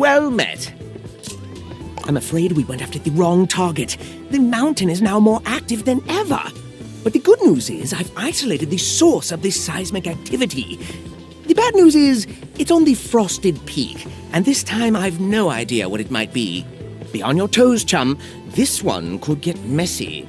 well met. I'm afraid we went after the wrong target. The mountain is now more active than ever. But the good news is I've isolated the source of this seismic activity. The bad news is it's on the frosted peak, and this time I've no idea what it might be. Be on your toes, chum. This one could get messy.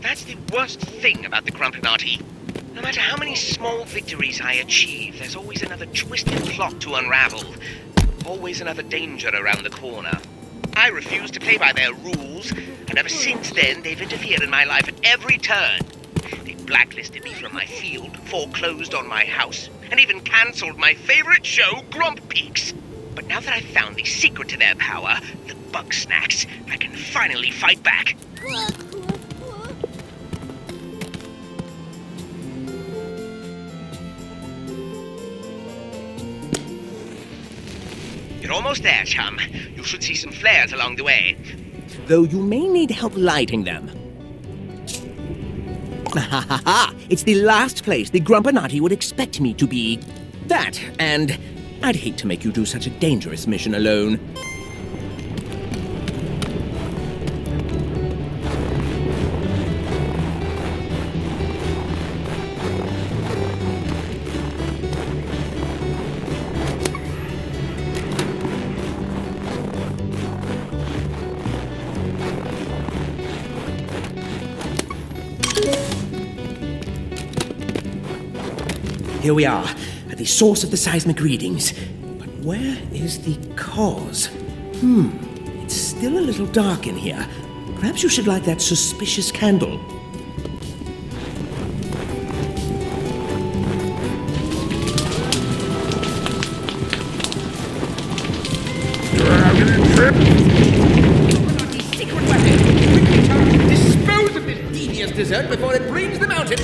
That's the worst thing about the Grumpuses. No matter how many small victories I achieve, there's always another twisted plot to unravel. Always another danger around the corner. I refuse to play by their rules, and ever since then, they've interfered in my life at every turn. They blacklisted me from my field, foreclosed on my house, and even cancelled my favorite show, Grumpuses. But now that I've found the secret to their power, the Bugsnax, I can finally fight back. You're almost there, chum. You should see some flares along the way. Though you may need help lighting them. Ha ha ha! It's the last place the Grumpuses would expect me to be. That, and I'd hate to make you do such a dangerous mission alone. Here we are, at the source of the seismic readings. But where is the cause? It's still a little dark in here. Perhaps you should light that suspicious candle. The secret weapon! Quickly, chum! Dispose of this devious dessert before it brings the mountain!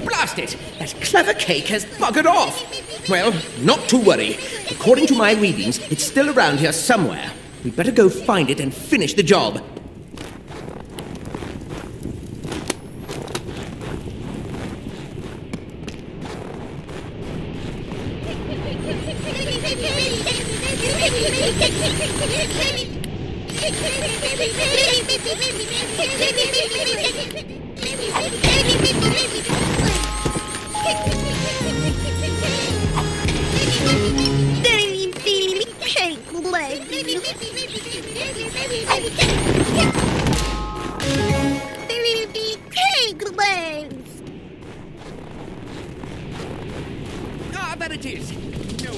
Blast it! That clever cake has buggered off! Well, not to worry. According to my readings, it's still around here somewhere. We'd better go find it and finish the job. Ah, that it is! No.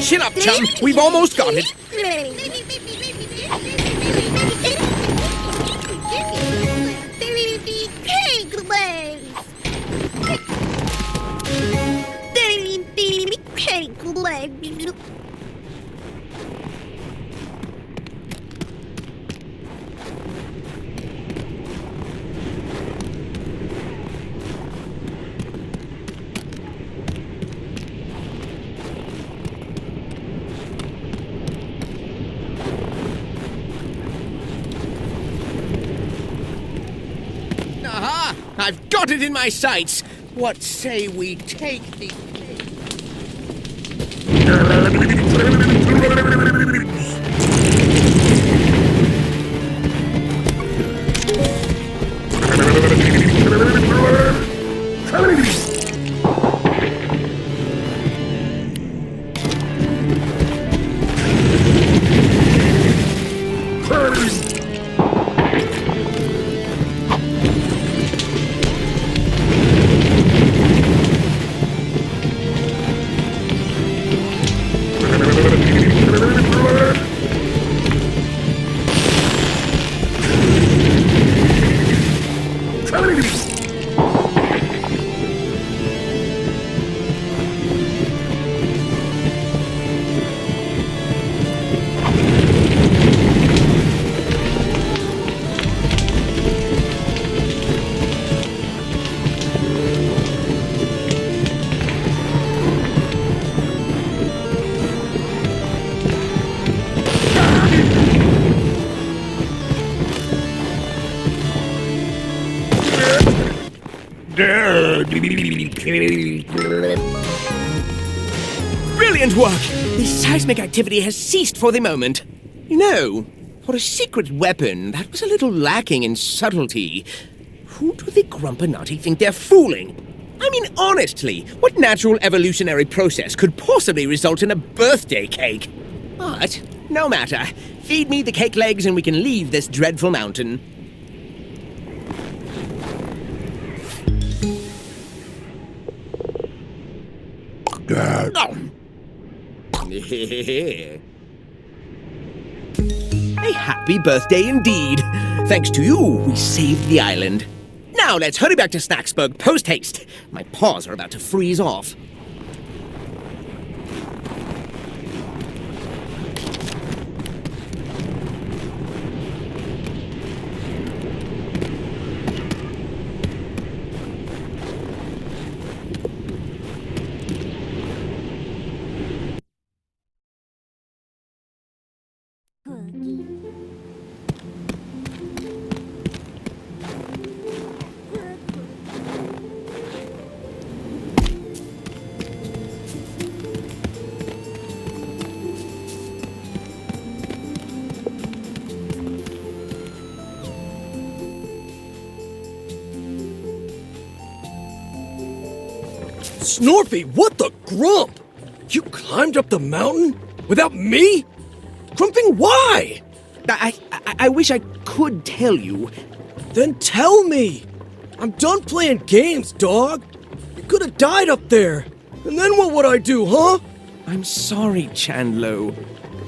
Chin up, chum. We've almost got it. Aha! I've got it in my sights. What say we take the... Brilliant work! The seismic activity has ceased for the moment. You know, for a secret weapon, that was a little lacking in subtlety. Who do the Grumpuses think they're fooling? I mean, honestly, what natural evolutionary process could possibly result in a birthday cake? But, no matter. Feed me the cake legs and we can leave this dreadful mountain. A happy birthday indeed. Thanks to you, we saved the island. Now let's hurry back to Snacksburg post-haste. My paws are about to freeze off. Snorpy, what the grump? You climbed up the mountain? Without me? Grumping, why? I wish I could tell you. Then tell me. I'm done playing games, dog. You could have died up there. And then what would I do, huh? I'm sorry, Chandlo.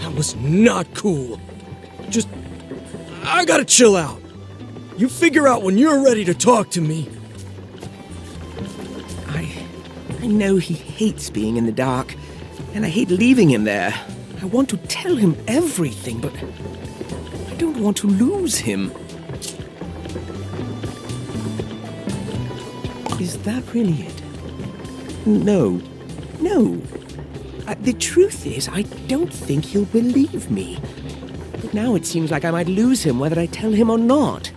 That was not cool. I gotta chill out. You figure out when you're ready to talk to me. I know he hates being in the dark, and I hate leaving him there. I want to tell him everything, but I don't want to lose him. Is that really it? No. The truth is, I don't think he'll believe me. But now it seems like I might lose him whether I tell him or not.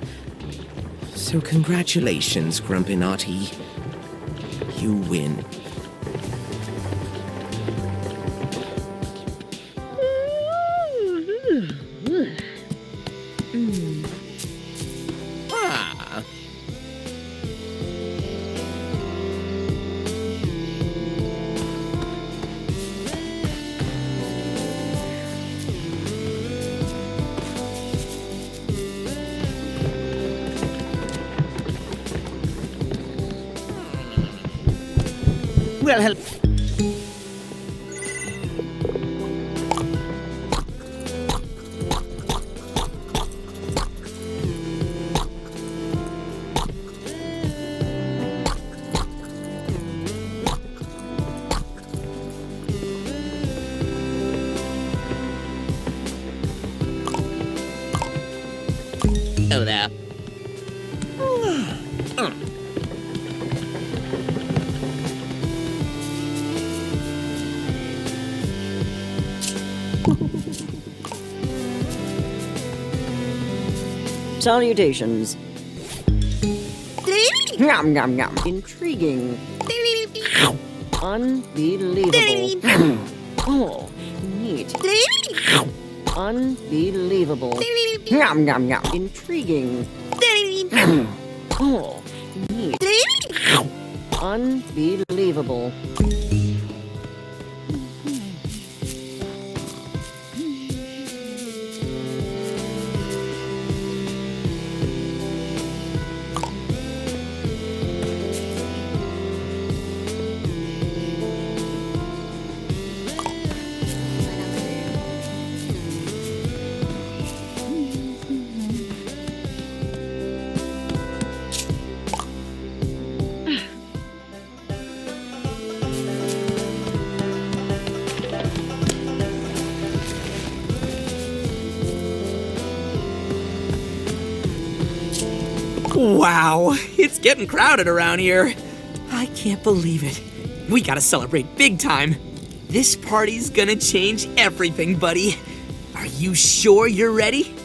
So congratulations, Grumpinati. You win. Ah. Well, help. Oh, there. Salutations. Yum, yum, yum. Intriguing. Unbelievable. Oh, neat. Unbelievable. Yum, yum, yum. Intriguing. Oh, neat. Unbelievable. Wow, it's getting crowded around here. I can't believe it. We gotta celebrate big time. This party's gonna change everything, buddy. Are you sure you're ready?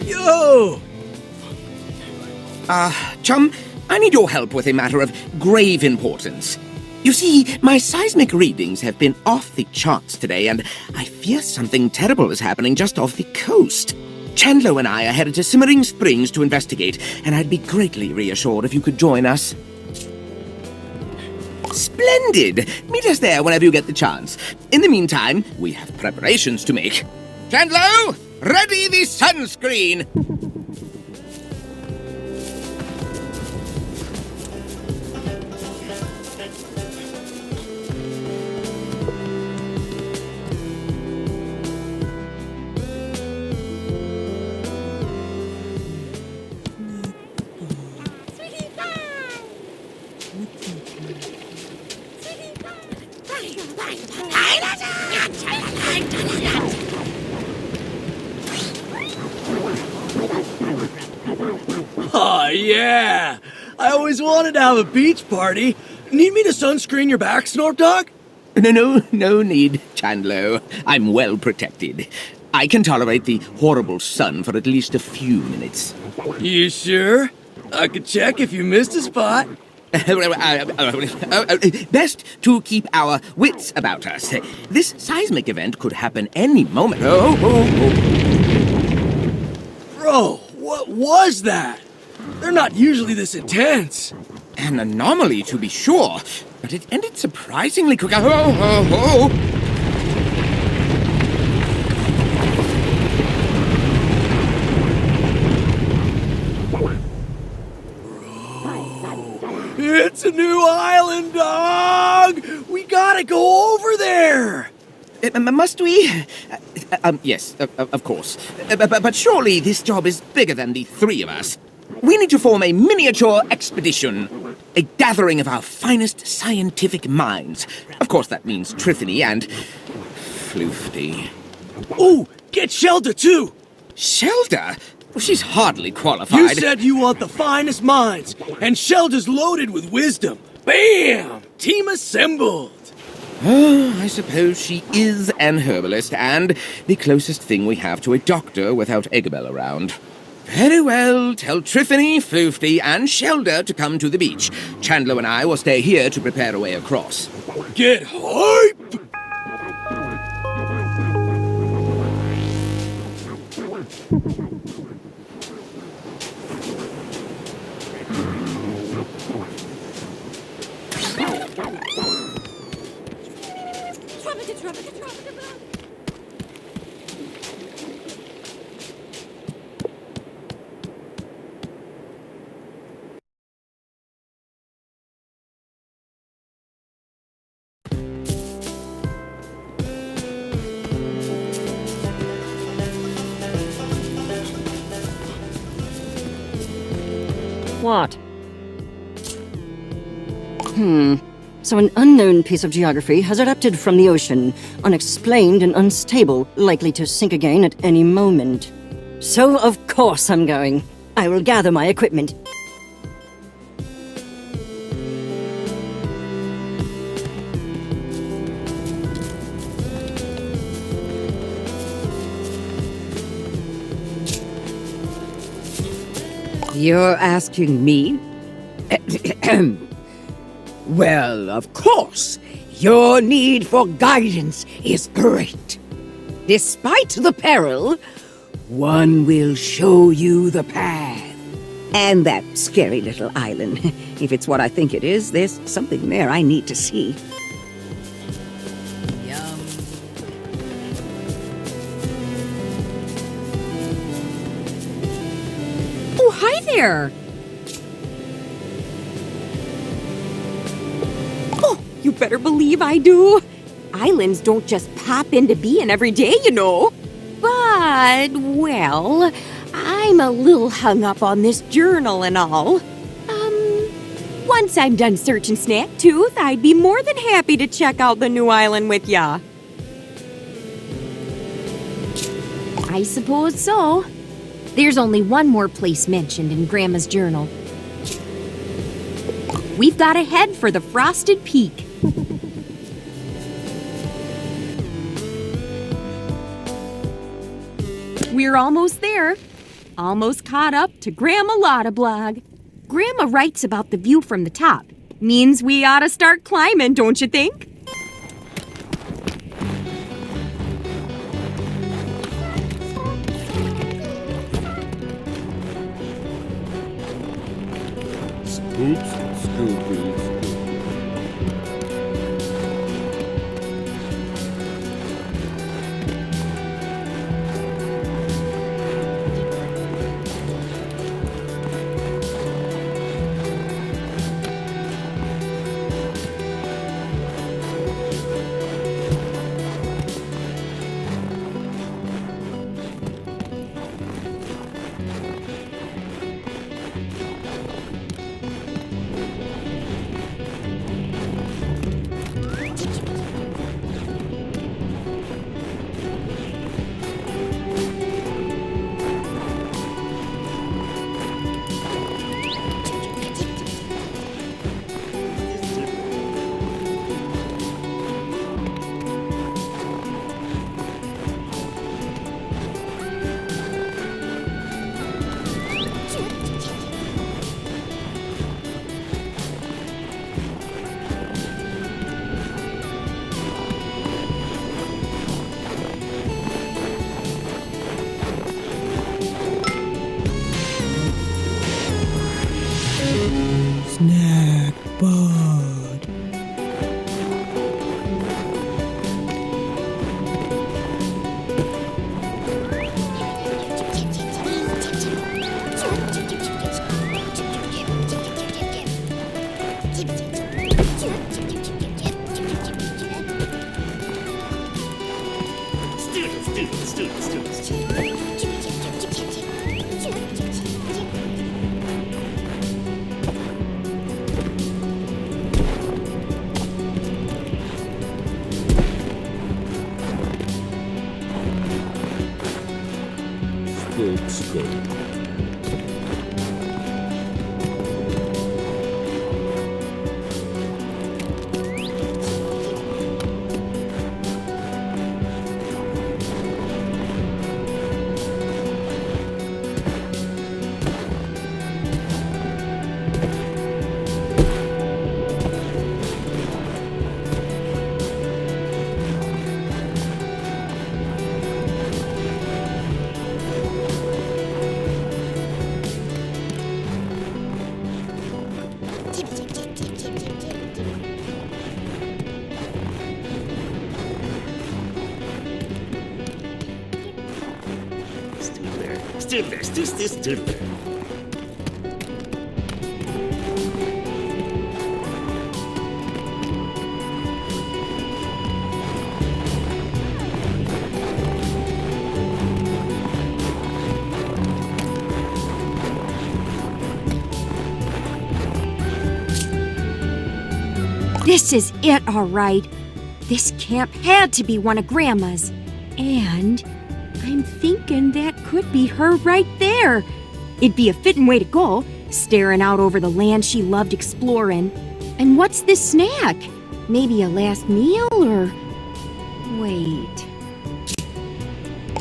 Yo! Chum, I need your help with a matter of grave importance. You see, my seismic readings have been off the charts today, and I fear something terrible is happening just off the coast. Chandler and I are headed to Simmering Springs to investigate, and I'd be greatly reassured if you could join us. Splendid! Meet us there whenever you get the chance. In the meantime, we have preparations to make. Chandler, ready the sunscreen! Oh, yeah! I always wanted to have a beach party. Need me to sunscreen your back, Snorp Dog? No need, Chandler. I'm well protected. I can tolerate the horrible sun for at least a few minutes. You sure? I could check if you missed a spot. Best to keep our wits about us. This seismic event could happen any moment. Bro, what was that? They're not usually this intense. An anomaly, to be sure, but it ended surprisingly quick. It's a new island, dog! We gotta go over there! Must we? Yes, of course. But surely this job is bigger than the three of us. We need to form a miniature expedition. A gathering of our finest scientific minds. Of course, that means Trithony and Floofty. Ooh, get Shelda too! Shelda? She's hardly qualified. You said you want the finest minds, and Shelda's loaded with wisdom. Bam! Team assembled! I suppose she is an herbalist, and the closest thing we have to a doctor without Eggabell around. Very well, tell Trithony, Floofty, and Shelda to come to the beach. Chandler and I will stay here to prepare a way across. Get hype! What? So an unknown piece of geography has erupted from the ocean, unexplained and unstable, likely to sink again at any moment. So of course I'm going. I will gather my equipment. You're asking me? Well, of course. Your need for guidance is great. Despite the peril, one will show you the path. And that scary little island. If it's what I think it is, there's something there I need to see. Oh, hi there! Oh, you better believe I do. Islands don't just pop into being every day, you know. But, well, I'm a little hung up on this journal and all. Once I'm done searching Snaktooth, I'd be more than happy to check out the new island with ya. I suppose so. There's only one more place mentioned in Grandma's journal. We've got to head for the Frosted Peak. We're almost there. Almost caught up to Grandma Lotta blog. Grandma writes about the view from the top. Means we ought to start climbing, don't you think? Oops, Scoopies. Stood there. This is it, all right. This camp had to be one of Grandma's. And I'm thinking that could be her right there. It'd be a fitting way to go, staring out over the land she loved exploring. And what's this snack? Maybe a last meal or... Wait.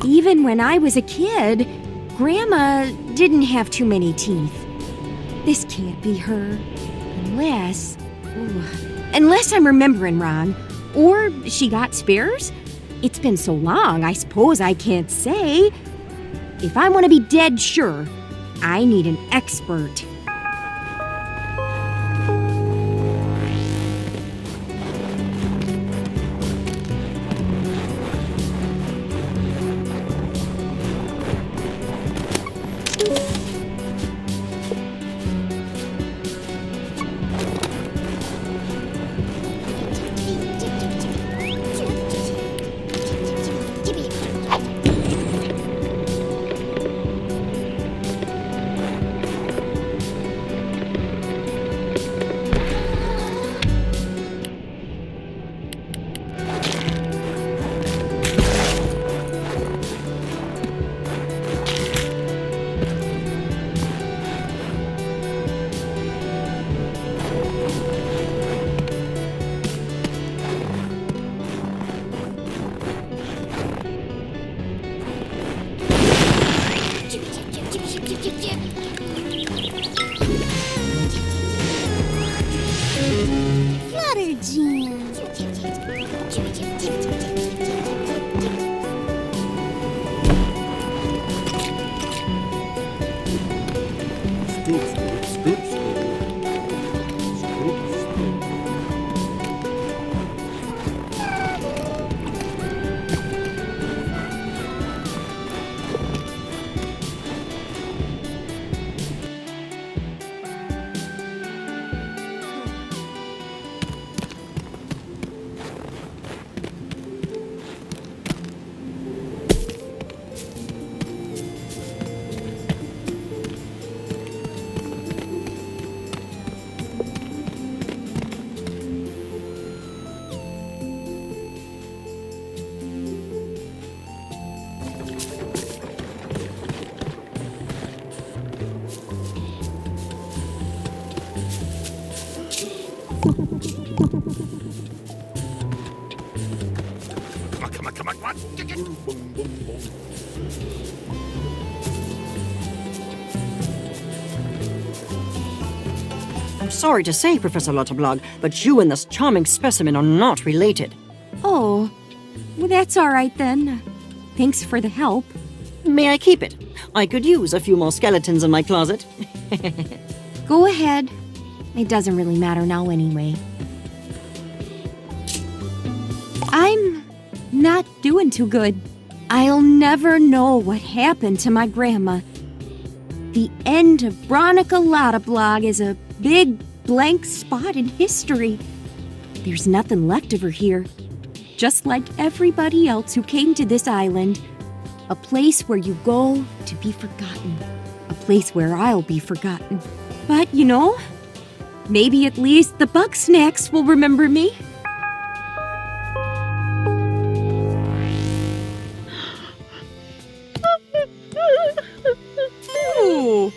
Even when I was a kid, Grandma didn't have too many teeth. This can't be her. Unless I'm remembering wrong. Or she got spares? It's been so long, I suppose I can't say. If I want to be dead sure, I need an expert. Come on. I'm sorry to say, Professor Lotterblog, but you and this charming specimen are not related. Oh, well, that's all right then. Thanks for the help. May I keep it? I could use a few more skeletons in my closet. Go ahead. It doesn't really matter now anyway. I'm not doing too good. I'll never know what happened to my grandma. The end of Bronica Lotterblog is a big blank spot in history. There's nothing left of her here. Just like everybody else who came to this island. A place where you go to be forgotten. A place where I'll be forgotten. But, you know, maybe at least the Bugsnax will remember me. Ooh.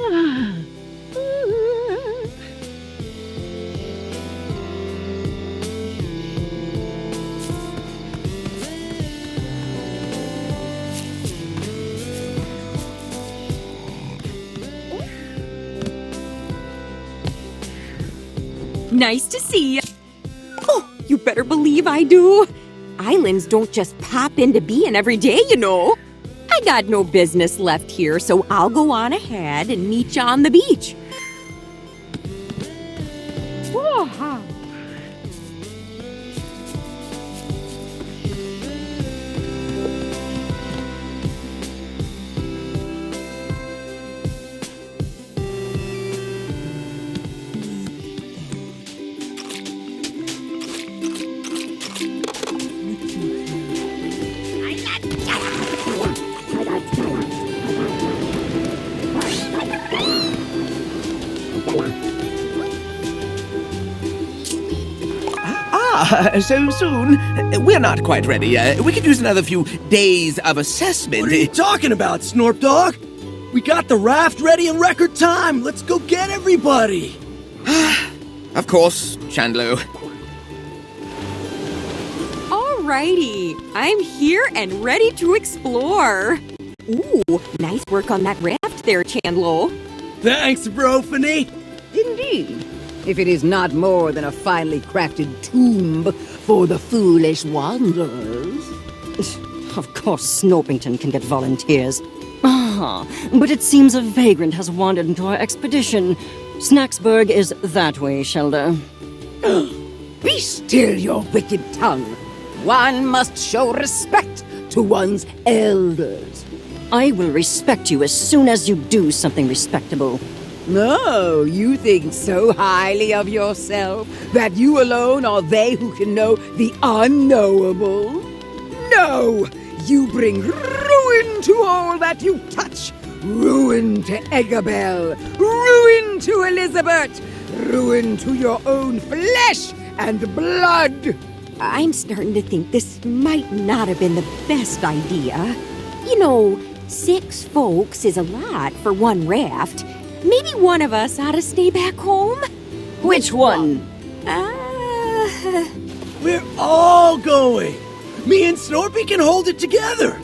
Nice to see you. Oh, you better believe I do. Islands don't just pop into being every day, you know. I got no business left here, so I'll go on ahead and meet you on the beach. Whoa. So soon? We're not quite ready. We could use another few days of assessment. What are you talking about, Snorp Dog? We got the raft ready in record time. Let's go get everybody. Of course, Chandlo. Alrighty, I'm here and ready to explore. Ooh, nice work on that raft there, Chandlo. Thanks, Brophany. Indeed. If it is not more than a finely crafted tomb for the foolish wanderers. Of course, Snorpington can get volunteers. Ah, but it seems a vagrant has wandered into our expedition. Snacksburg is that way, Shelda. Be still your wicked tongue. One must show respect to one's elders. I will respect you as soon as you do something respectable. No, you think so highly of yourself that you alone are they who can know the unknowable? No! You bring ruin to all that you touch! Ruin to Eggabell! Ruin to Elizabeth! Ruin to your own flesh and blood! I'm starting to think this might not have been the best idea. You know, 6 folks is a lot for one raft. Maybe one of us ought to stay back home? Which one? We're all going. Me and Snorpy can hold it together.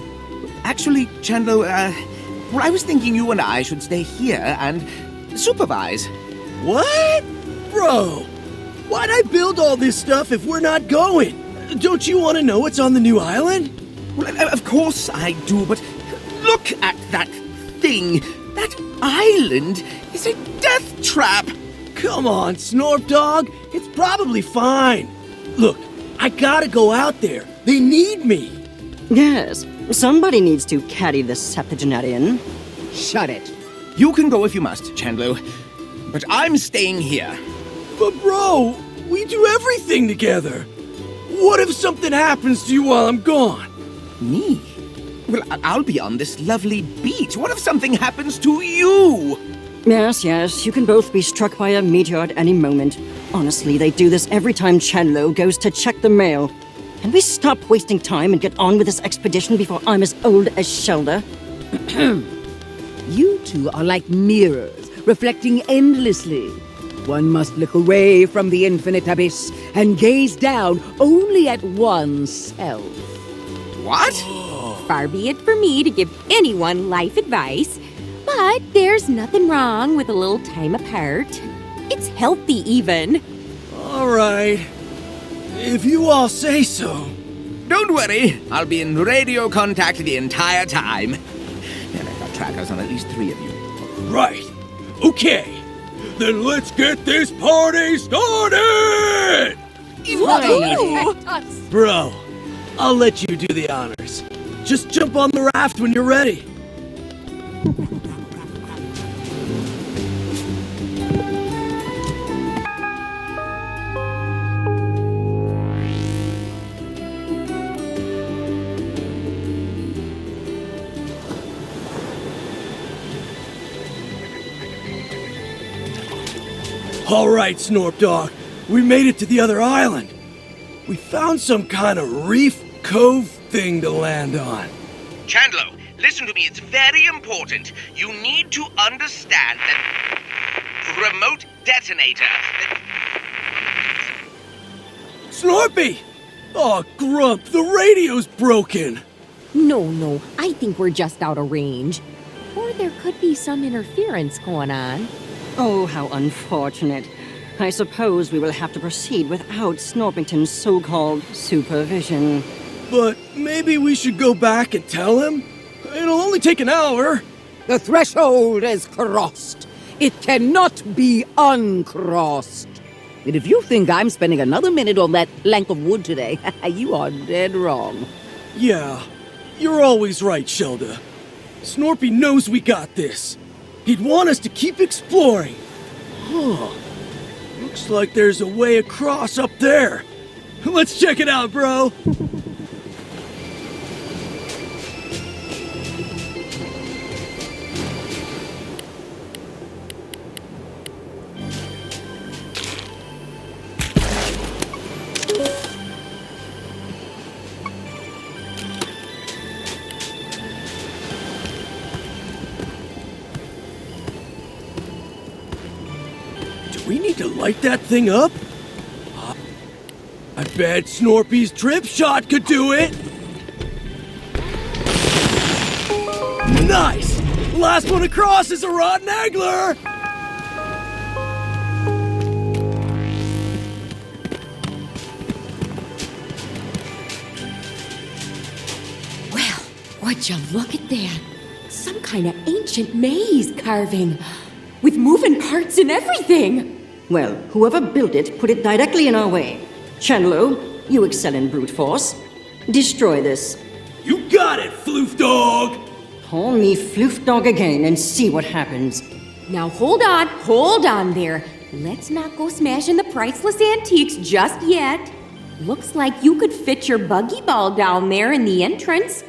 Actually, Chandlo, well, I was thinking you and I should stay here and supervise. What? Bro, why'd I build all this stuff if we're not going? Don't you want to know what's on the new island? Well, of course I do, but look at that thing. That island is a death trap. Come on, Snorp Dog. It's probably fine. Look, I gotta go out there. They need me. Yes, somebody needs to carry the septuagenarian. Shut it. You can go if you must, Chandlo, but I'm staying here. But bro, we do everything together. What if something happens to you while I'm gone? Me? Well, I'll be on this lovely beach. What if something happens to you? Yes, you can both be struck by a meteor at any moment. Honestly, they do this every time Chandlo goes to check the mail. Can we stop wasting time and get on with this expedition before I'm as old as Shelda? You two are like mirrors, reflecting endlessly. One must look away from the infinite abyss and gaze down only at oneself. What? Far be it for me to give anyone life advice, but there's nothing wrong with a little time apart. It's healthy, even. All right. If you all say so. Don't worry. I'll be in radio contact the entire time. And I've got trackers on at least 3 of you. Right. Okay. Then let's get this party started! Bro, I'll let you do the honors. Just jump on the raft when you're ready. All right, Snorp Dog. We made it to the other island. We found some kind of reef cove thing to land on. Chandlo, listen to me. It's very important. You need to understand that remote detonator. Snorpy! Oh, Grump, the radio's broken. No, I think we're just out of range. Or there could be some interference going on. Oh, how unfortunate. I suppose we will have to proceed without Snorpington's so-called supervision. But maybe we should go back and tell him? It'll only take an hour. The threshold is crossed. It cannot be uncrossed. And if you think I'm spending another minute on that plank of wood today, you are dead wrong. Yeah, you're always right, Shelda. Snorpy knows we got this. He'd want us to keep exploring. Huh. Looks like there's a way across up there. Let's check it out, bro. we need to light that thing up? I bet Snorpy's drip shot could do it! Nice! Last one across is a rotten angler! Well, would you look at that? Some kind of ancient maze carving. With moving parts and everything! Well, whoever built it put it directly in our way. Chandlo, you excel in brute force. Destroy this. You got it, Floof Dog! Call me Floof Dog again and see what happens. Now hold on there. Let's not go smashing the priceless antiques just yet. Looks like you could fit your buggy ball down there in the entrance.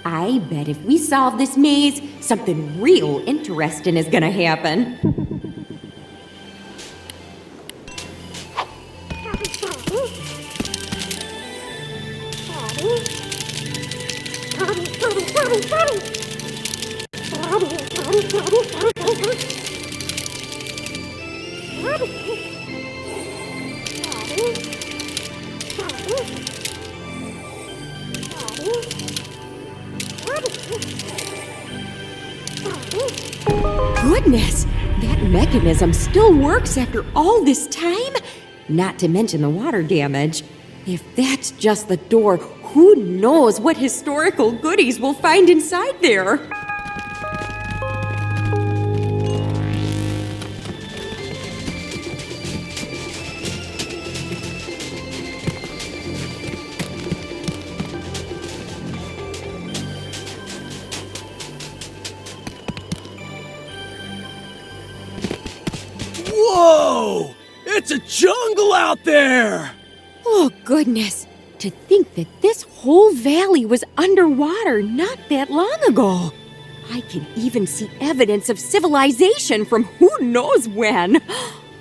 I bet if we solve this maze, something real interesting is gonna happen. Goodness, that mechanism still works after all this time? Not to mention the water damage. If that's just the door, who knows what historical goodies we'll find inside there? Whoa! It's a jungle out there! Oh, goodness. To think that this whole valley was underwater not that long ago. I can even see evidence of civilization from who knows when.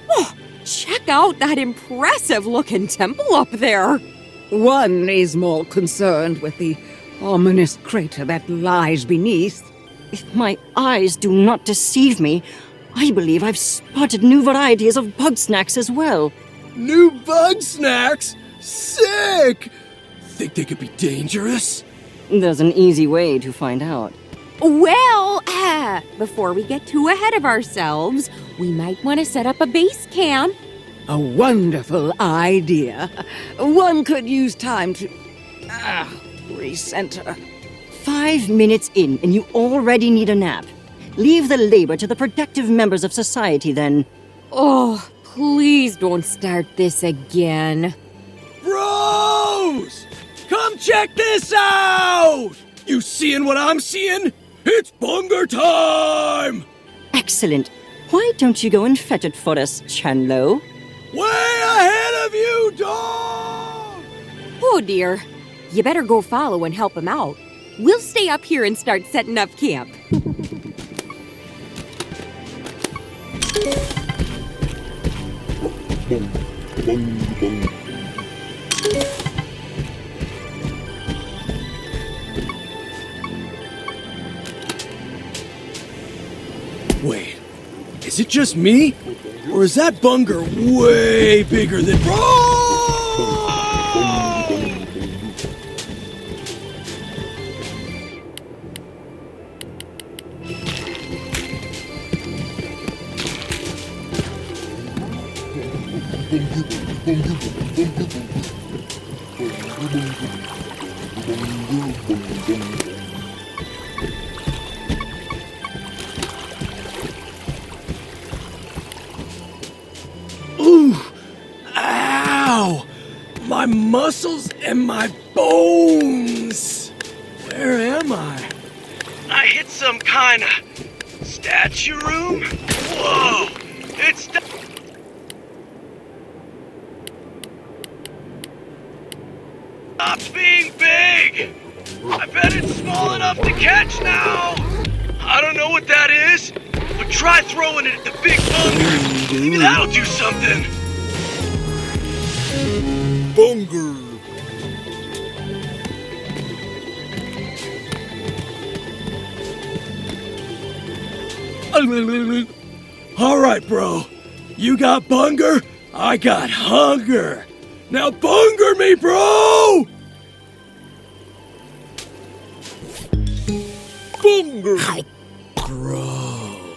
Oh, check out that impressive-looking temple up there. One is more concerned with the ominous crater that lies beneath. If my eyes do not deceive me, I believe I've spotted new varieties of Bugsnax as well. New Bugsnax? Sick! Think they could be dangerous? There's an easy way to find out. Well, before we get too ahead of ourselves, we might want to set up a base camp. A wonderful idea. One could use time to recenter. 5 minutes in, and you already need a nap. Leave the labor to the productive members of society, then. Oh, please don't start this again. Bros! Come check this out! You seeing what I'm seeing? It's bunger time! Excellent. Why don't you go and fetch it for us, Chandlo? Way ahead of you, dog! Oh, dear. You better go follow and help him out. We'll stay up here and start setting up camp. Wait, is it just me? Or is that bunger way bigger than... Ooh! Ow! My muscles and my bones! Where am I? I hit some kind of statue room? Whoa! It's... Stops being big! I bet it's small enough to catch now! I don't know what that is, but try throwing it at the big bunger. Maybe that'll do something. Bunger. All right, bro. You got bunger, I got hunger. Now bunger me, bro! Bunger! Bro.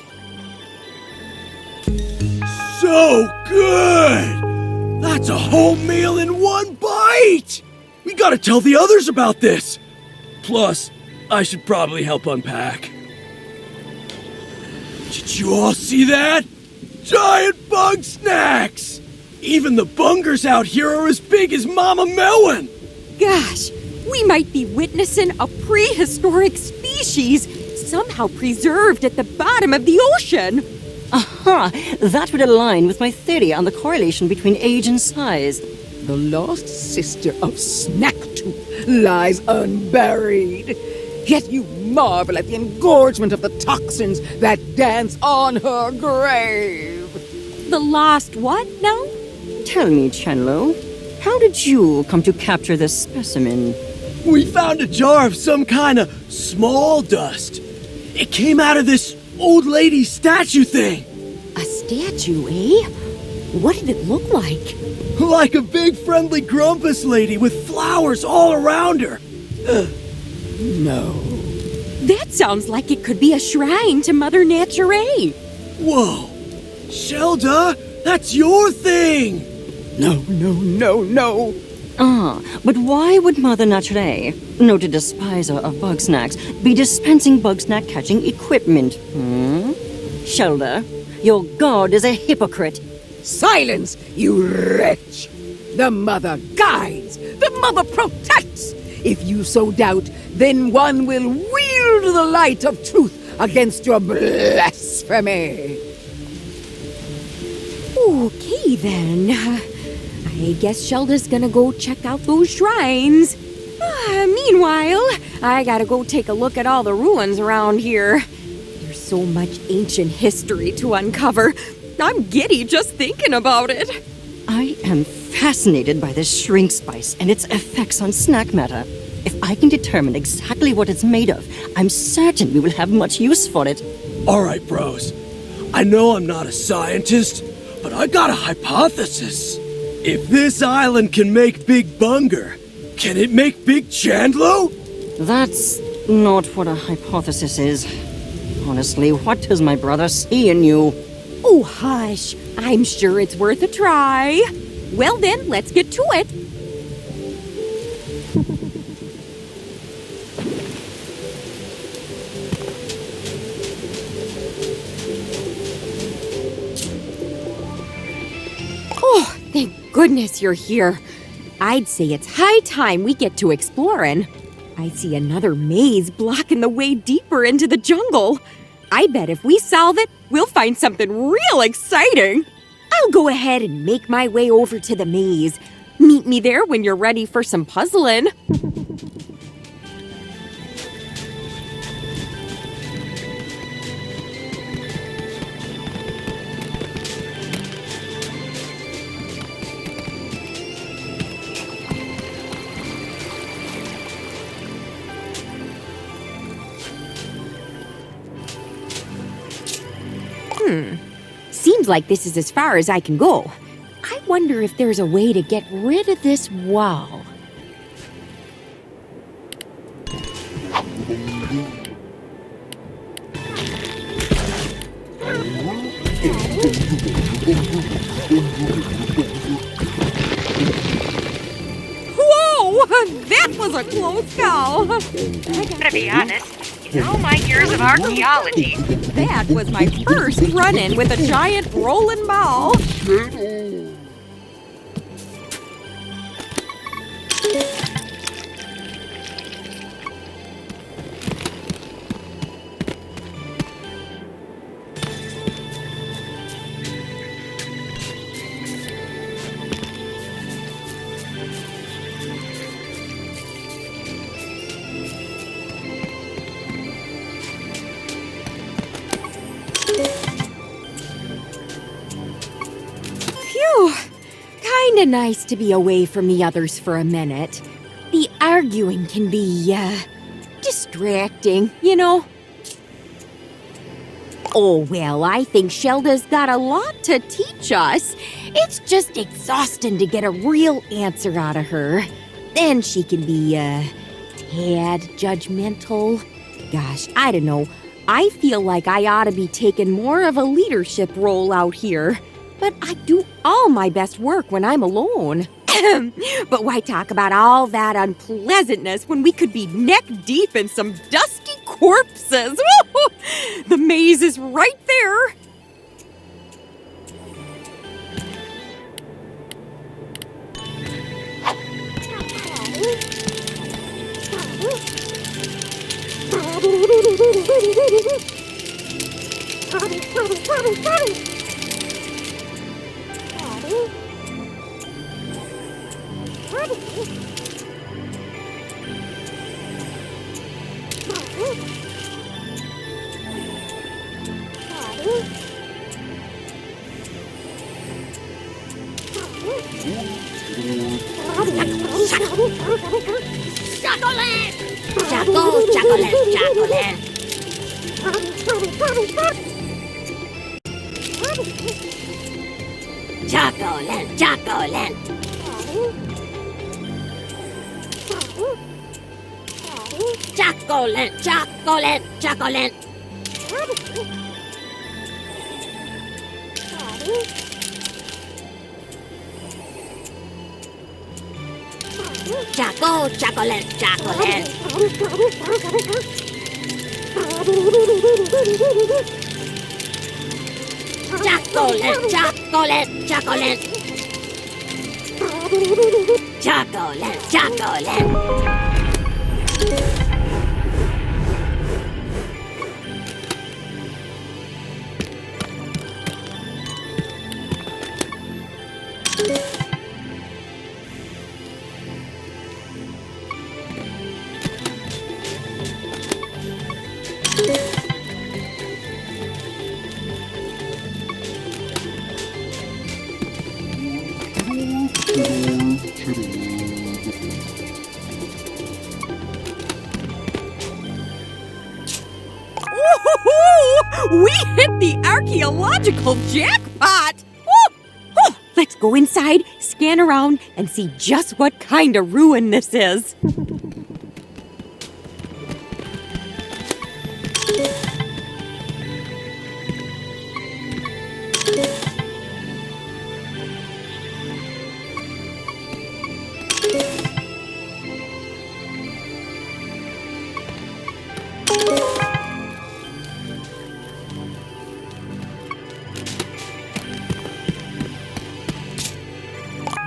So good! That's a whole meal in one bite! We gotta tell the others about this! Plus, I should probably help unpack. Did you all see that? Giant Bugsnax! Even the bungers out here are as big as Mama Melon! Gosh, we might be witnessing a prehistoric species somehow preserved at the bottom of the ocean. Aha! That would align with my theory on the correlation between age and size. The lost sister of Snaktooth lies unburied. Yet you marvel at the engorgement of the toxins that dance on her grave. The lost what now? Tell me, Chenlo, how did you come to capture this specimen? We found a jar of some kind of small dust. It came out of this old lady statue thing. A statue, eh? What did it look like? Like a big friendly Grumpus lady with flowers all around her. No. That sounds like it could be a shrine to Mother Nature. Whoa. Shelda, that's your thing. No. Ah, but why would Mother Nature, noted despiser of Bugsnax, be dispensing Bugsnax catching equipment? Shelda, your god is a hypocrite. Silence, you wretch! The mother guides, the mother protects. If you so doubt, then one will wield the light of truth against your blasphemy. Okay then. I guess Shelda's gonna go check out those shrines. Meanwhile, I gotta go take a look at all the ruins around here. There's so much ancient history to uncover. I'm giddy just thinking about it. I am fascinated by this shrink spice and its effects on snack matter. If I can determine exactly what it's made of, I'm certain we will have much use for it. All right, bros. I know I'm not a scientist, but I got a hypothesis. If this island can make Big Bunger, can it make Big Chandlo? That's not what a hypothesis is. Honestly, what does my brother see in you? Oh, hush. I'm sure it's worth a try. Well then, let's get to it. Oh, thank goodness you're here. I'd say it's high time we get to exploring. I see another maze blocking the way deeper into the jungle. I bet if we solve it, we'll find something real exciting. I'll go ahead and make my way over to the maze. Meet me there when you're ready for some puzzling. Seems like this is as far as I can go. I wonder if there's a way to get rid of this wall. Whoa! That was a close call. I gotta be honest. In all my years of archaeology, That was my first run-in with a giant rolling ball. Phew. Kinda nice to be away from the others for a minute. The arguing can be, distracting, you know? Oh, well, I think Shelda's got a lot to teach us. It's just exhausting to get a real answer out of her. Then she can be, tad judgmental. Gosh, I don't know. I feel like I ought to be taking more of a leadership role out here. But I do all my best work when I'm alone. But why talk about all that unpleasantness when we could be neck deep in some dusty corpses? The maze is right there. Chocolate. We hit the archaeological jackpot! Woo! Let's go inside, scan around, and see just what kind of ruin this is.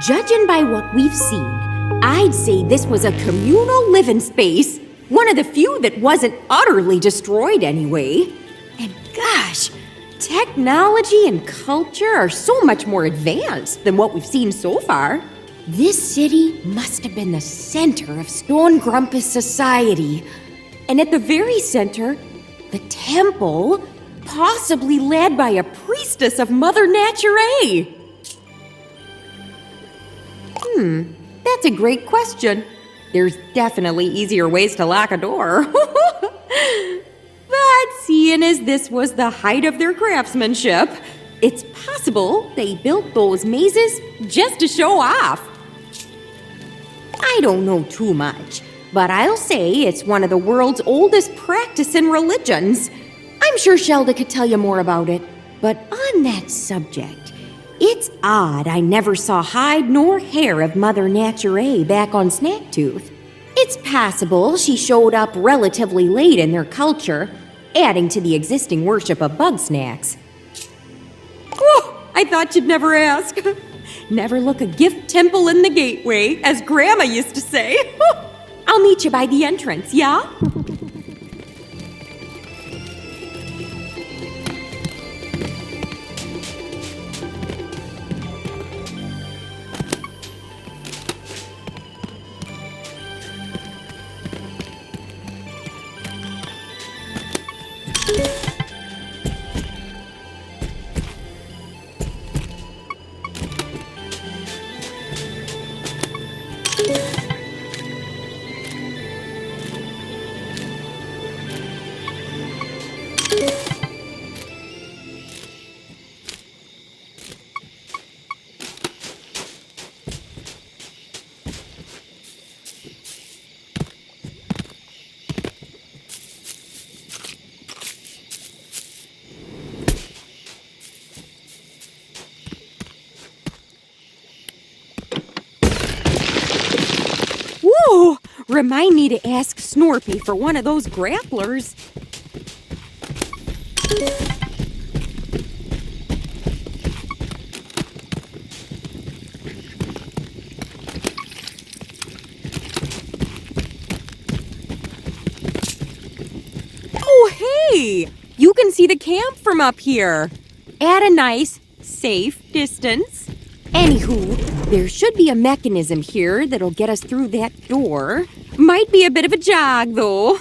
Judging by what we've seen, I'd say this was a communal living space, one of the few that wasn't utterly destroyed anyway. And gosh, technology and culture are so much more advanced than what we've seen so far. This city must have been the center of Stone Grumpus society. And at the very center, the temple, possibly led by a priestess of Mother Nature. That's a great question. There's definitely easier ways to lock a door. But seeing as this was the height of their craftsmanship, it's possible they built those mazes just to show off. I don't know too much, but I'll say it's one of the world's oldest practicing religions. I'm sure Shelda could tell you more about it. But on that subject, it's odd I never saw hide nor hair of Mother Nature back on Snaktooth. It's possible she showed up relatively late in their culture, adding to the existing worship of Bugsnax. Oh, I thought you'd never ask. Never look a gift temple in the gateway, as Grandma used to say. I'll meet you by the entrance, yeah? remind me to ask Snorpy for one of those grapplers. Oh, hey! You can see the camp from up here. At a nice, safe distance. Anywho, there should be a mechanism here that'll get us through that door. Might be a bit of a jog, though.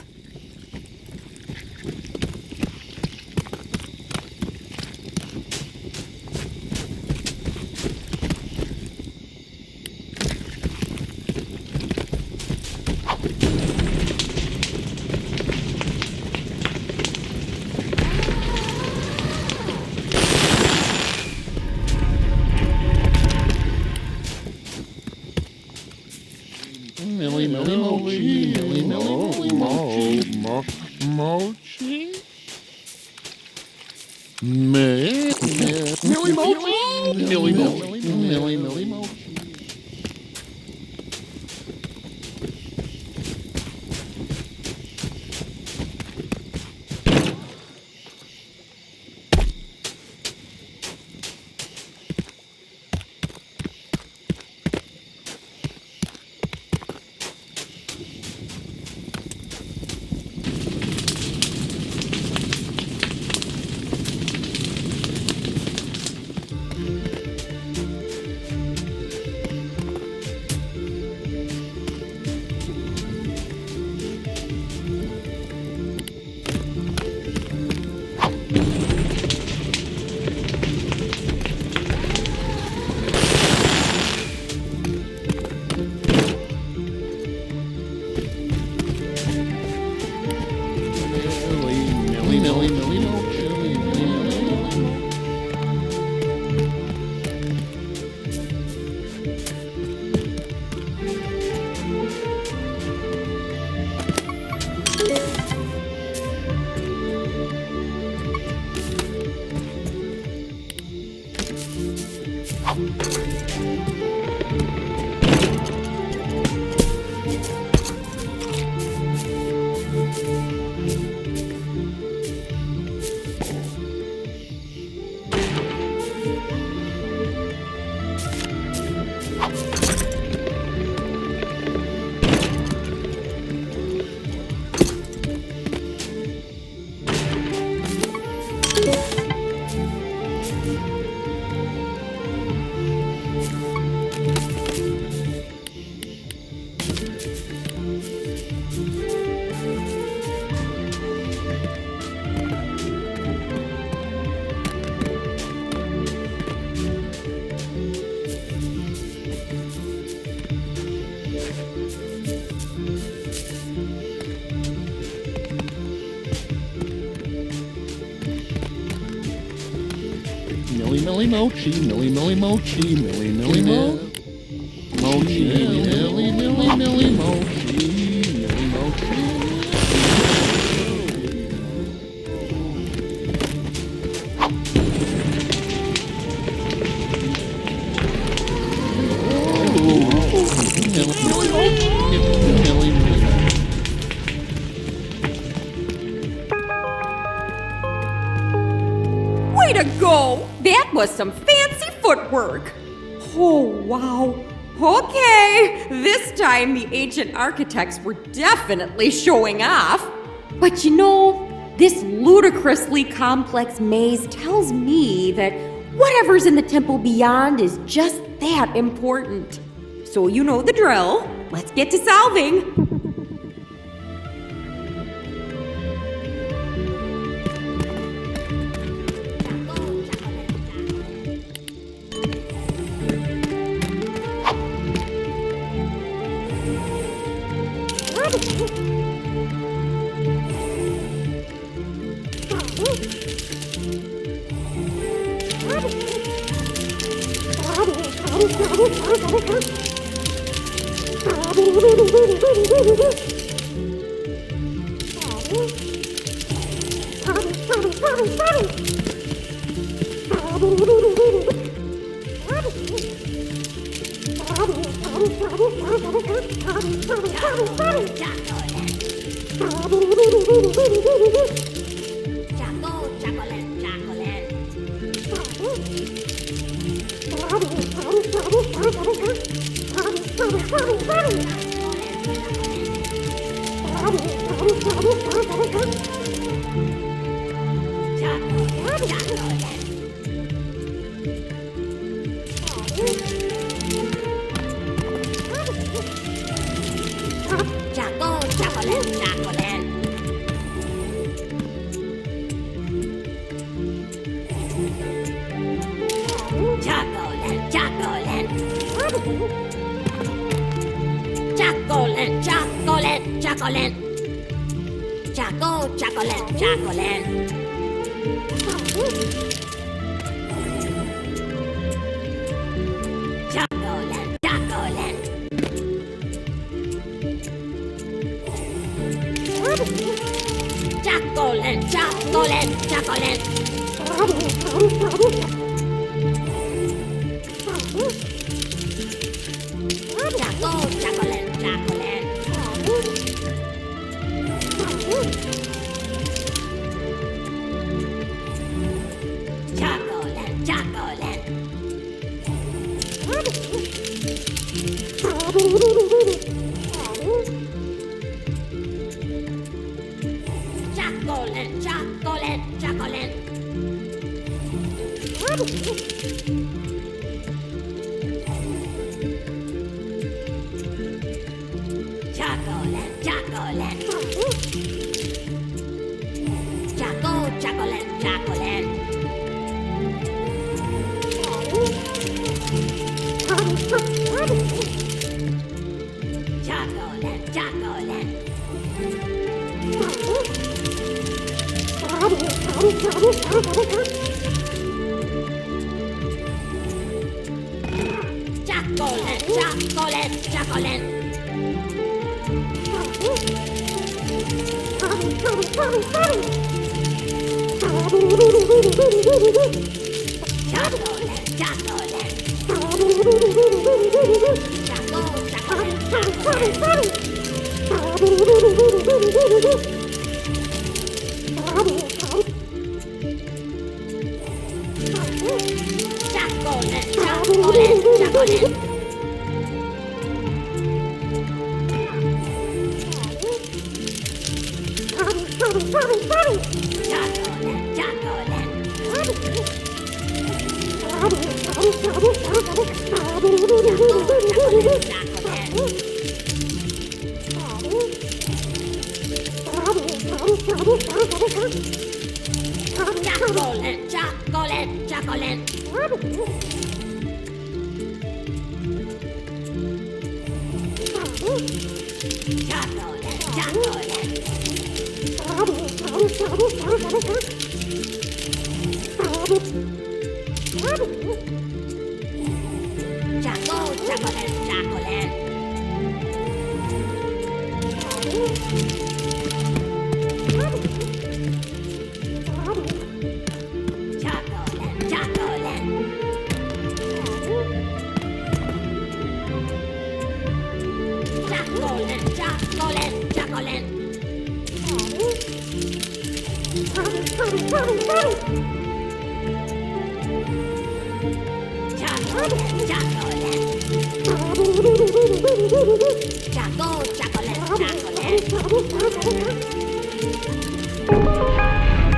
Milly mochi, milly milly mochi, milly milly mo. Mochi, milly milly milly mochi, milly mochi. Way to go! That was some fancy footwork. Oh, wow. Okay, this time the ancient architects were definitely showing off. But you know, this ludicrously complex maze tells me that whatever's in the temple beyond is just that important. So you know the drill. Let's get to solving.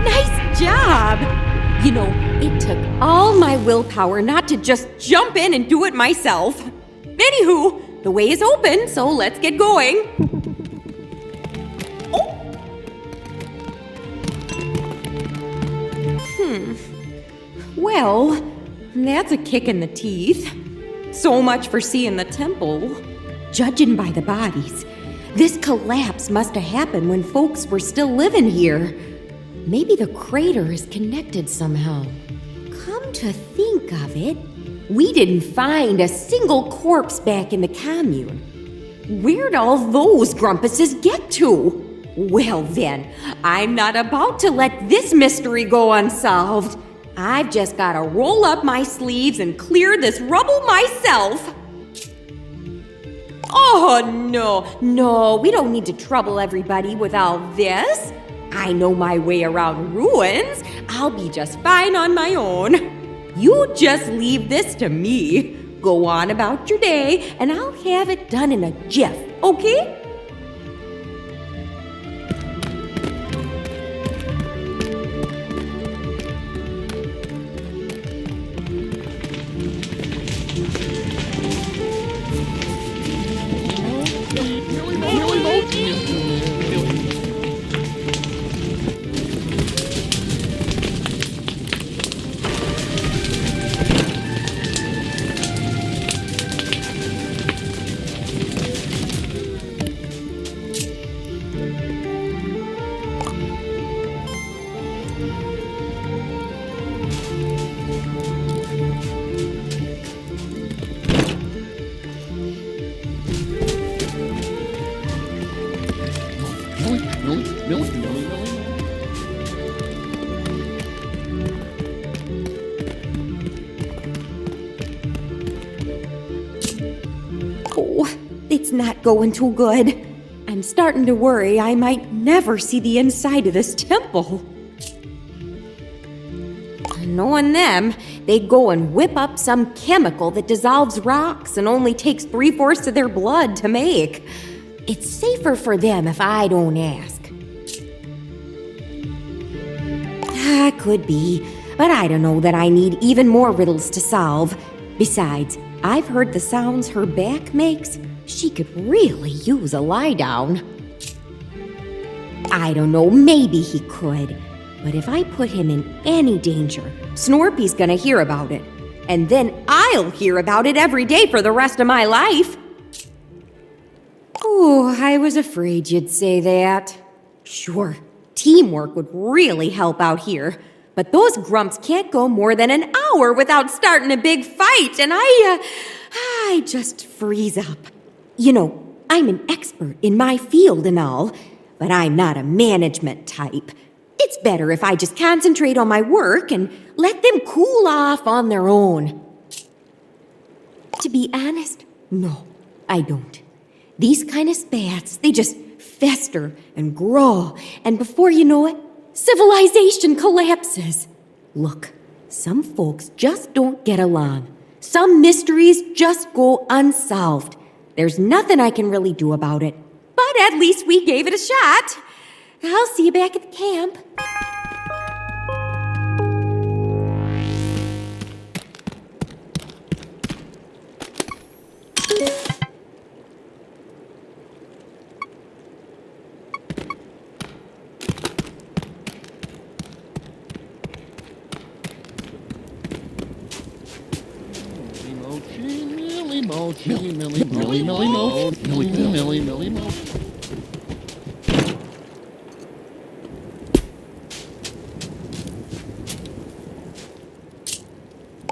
Nice job! You know, it took all my willpower not to just jump in and do it myself. Anywho, the way is open, so let's get going. Well, that's a kick in the teeth. So much for seeing the temple. Judging by the bodies, this collapse must have happened when folks were still living here. Maybe the crater is connected somehow. Come to think of it, we didn't find a single corpse back in the commune. Where'd all those Grumpuses get to? Well then, I'm not about to let this mystery go unsolved. I've just gotta roll up my sleeves and clear this rubble myself. Oh, no, we don't need to trouble everybody with all this. I know my way around ruins. I'll be just fine on my own. You just leave this to me. Go on about your day, and I'll have it done in a jiff, okay? Oh, it's not going too good. I'm starting to worry I might never see the inside of this temple. Knowing them, they'd go and whip up some chemical that dissolves rocks and only takes 3/4 of their blood to make. It's safer for them if I don't ask. Could be, but I don't know that I need even more riddles to solve. Besides, I've heard the sounds her back makes. She could really use a lie down. I don't know, maybe he could. But if I put him in any danger, Snorpy's gonna hear about it. And then I'll hear about it every day for the rest of my life. Oh, I was afraid you'd say that. Sure, teamwork would really help out here. But those grumps can't go more than an hour without starting a big fight, and I just freeze up. You know, I'm an expert in my field and all, but I'm not a management type. It's better if I just concentrate on my work and let them cool off on their own. To be honest, no, I don't. These kind of spats, they just fester and grow, and before you know it, civilization collapses. Look, some folks just don't get along. Some mysteries just go unsolved. There's nothing I can really do about it. But at least we gave it a shot. I'll see you back at the camp.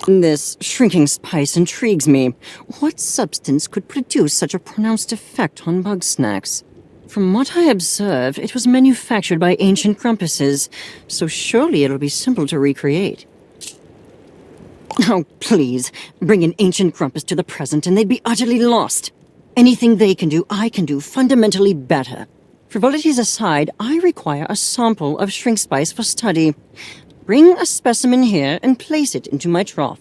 This shrinking spice intrigues me. What substance could produce such a pronounced effect on Bugsnax? From what I observe, it was manufactured by ancient Grumpuses, so surely it'll be simple to recreate. Oh, please, bring an ancient Grumpus to the present and they'd be utterly lost. Anything they can do, I can do fundamentally better. Frivolities aside, I require a sample of shrink spice for study. Bring a specimen here and place it into my trough.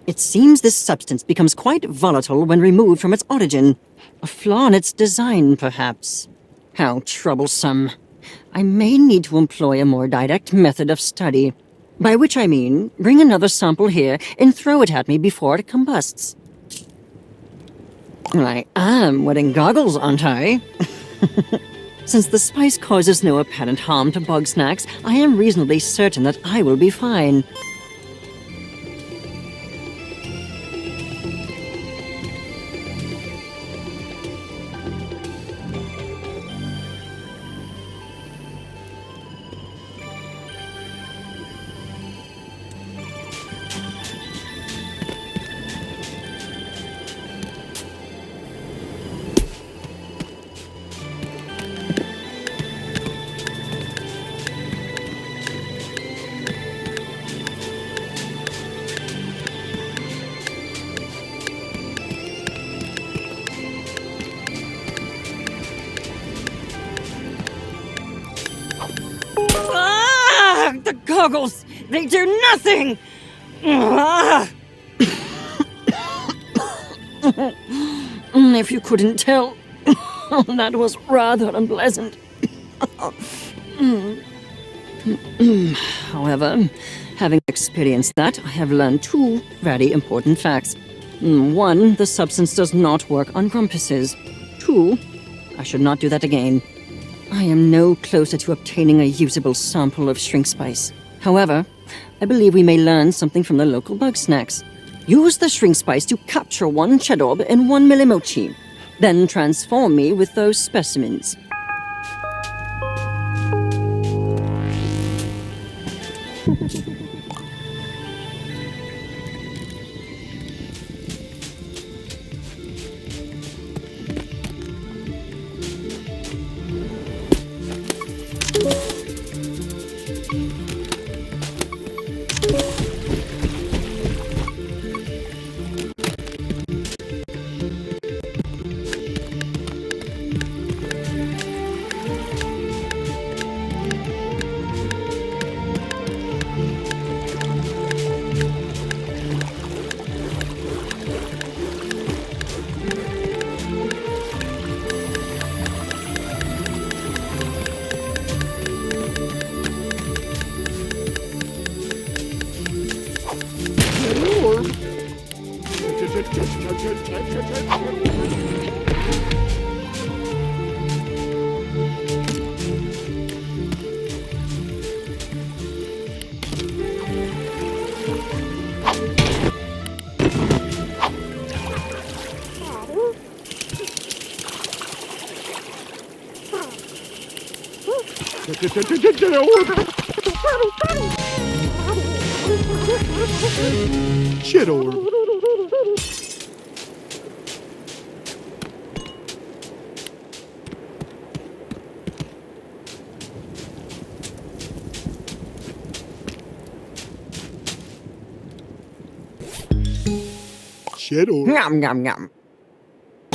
It seems this substance becomes quite volatile when removed from its origin. A flaw in its design, perhaps. How troublesome. I may need to employ a more direct method of study. By which I mean, bring another sample here and throw it at me before it combusts. I am wearing goggles, aren't I? Since the spice causes no apparent harm to Bugsnax, I am reasonably certain that I will be fine. The goggles! They do nothing! If you couldn't tell, that was rather unpleasant. However, having experienced that, I have learned two very important facts. One, the substance does not work on Grumpuses. Two, I should not do that again. I am no closer to obtaining a usable sample of shrink spice. However, I believe we may learn something from the local Bugsnax. Use the shrink spice to capture one Chedorb and one Millimochi. Then transform me with those specimens. Shit orb. Shit orb. Yum, yum, yum.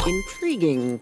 Intriguing.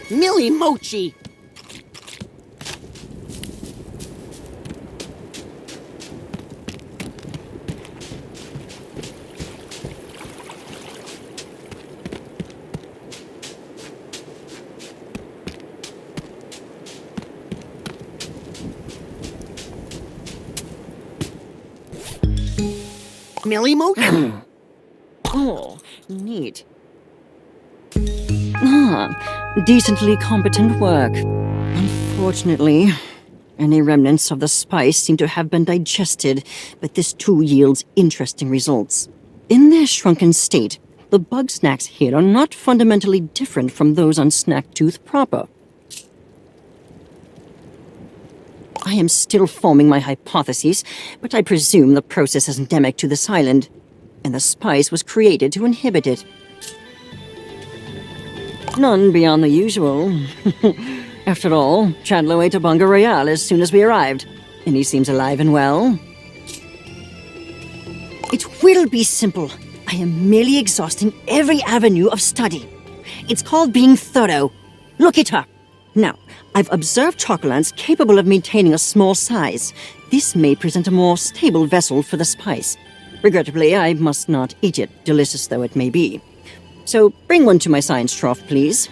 Millimochi! millimotion. Oh, neat. Decently competent work. Unfortunately, any remnants of the spice seem to have been digested, but this too yields interesting results. In their shrunken state, the Bugsnax here are not fundamentally different from those on Snaktooth proper. I am still forming my hypotheses, but I presume the process is endemic to this island, and the spice was created to inhibit it. None beyond the usual. After all, Chandler ate a Bunga Royale as soon as we arrived, and he seems alive and well. It will be simple. I am merely exhausting every avenue of study. It's called being thorough. Look it up. Now, I've observed chocolants capable of maintaining a small size. This may present a more stable vessel for the spice. Regrettably, I must not eat it, delicious though it may be. So bring one to my science trough, please.